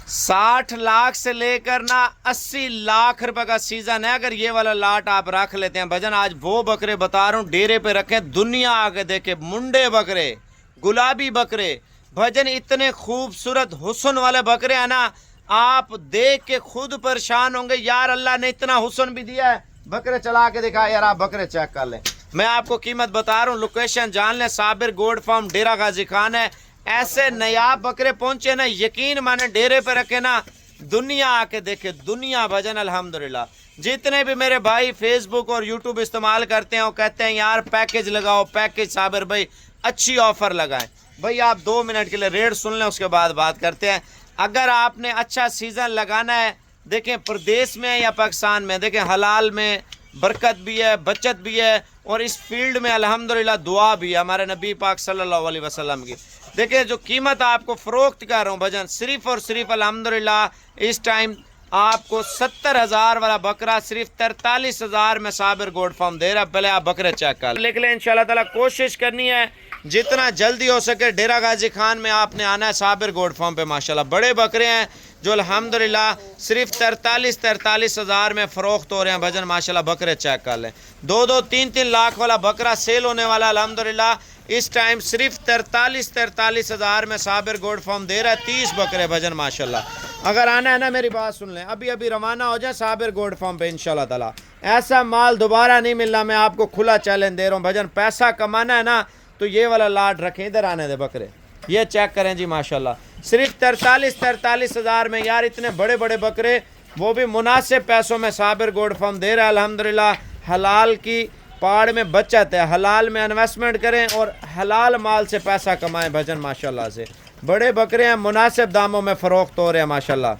60 लाख से लेकर ना 80 लाख रुपए का सीजन है। अगर ये वाला लाट आप रख लेते हैं भजन, आज वो बकरे बता रहा हूँ डेरे पे रखें, दुनिया आगे देखे। मुंडे बकरे, गुलाबी बकरे भजन, इतने खूबसूरत हुस्न वाले बकरे हैं ना, आप देख के खुद परेशान होंगे। यार अल्लाह ने इतना हुस्न भी दिया है। बकरे चला के दिखा यार, आप बकरे चेक कर लें। मैं आपको कीमत बता रहा हूँ, लोकेशन जान लें, साबिर गोड फार्म, डेरा गाजी खान है। ऐसे नयाब बकरे पहुंचे ना, यकीन माने डेरे पे रखे ना, दुनिया आके देखे, दुनिया भजन। अल्हम्दुलिल्लाह जितने भी मेरे भाई फेसबुक और यूट्यूब इस्तेमाल करते हैं वो कहते हैं यार पैकेज लगाओ, पैकेज साबिर भाई अच्छी ऑफर लगाएं। भाई आप 2 मिनट के लिए रेट सुन लें, उसके बाद बात करते हैं। अगर आपने अच्छा सीजन लगाना है, देखें प्रदेश में या पाकिस्तान में, देखें हलाल में बरकत भी है, बचत भी है, और इस फील्ड में अल्हम्दुलिल्लाह दुआ भी है हमारे नबी पाक सल्लल्लाहु अलैहि वसल्लम की। देखिए जो कीमत आपको फ़रोख्त कर रहा हूँ भजन, सिर्फ और सिर्फ अल्हम्दुलिल्लाह इस टाइम आपको 70,000 वाला बकरा सिर्फ 43,000 में साबिर गोड फार्म दे रहा है। पहले आप बकरे चेक कर लिख लें। इंशाल्लाह ताला कोशिश करनी है जितना जल्दी हो सके डेरा गाजी खान में आपने आना है, साबिर गोड फार्म पे माशाल्लाह बड़े बकरे हैं जो अल्हम्दुलिल्लाह सिर्फ 43,000 में फ़रोख्त हो रहे हैं भजन। माशाल्लाह बकरे चेक कर लें। 2-2, 3-3 लाख वाला बकरा सेल होने वाला अल्हम्दुलिल्लाह इस टाइम सिर्फ 43,000 में साबिर गोड फार्म दे रहा है। 30 बकरे भजन माशाल्लाह। अगर आना है ना, मेरी बात सुन लें, अभी अभी रवाना हो जाए साबिर गोड फार्म पे इंशाल्लाह ताला। ऐसा माल दोबारा नहीं मिलना, मैं आपको खुला चैलेंज दे रहा हूँ भजन। पैसा कमाना है ना तो ये वाला लाट रखें। इधर आने दे बकरे, ये चेक करें जी माशाल्लाह, सिर्फ 43,000 में यार इतने बड़े बड़े बकरे, वो भी मुनासिब पैसों में साबिर गोड फार्म दे रहा है अल्हम्दुलिल्लाह। हलाल की पाड़ में बचत है, हलाल में इन्वेस्टमेंट करें और हलाल माल से पैसा कमाएं भजन माशाल्लाह से। बड़े बकरे हैं, मुनासिब दामों में फ़रोख्त हो रहे हैं माशाल्लाह।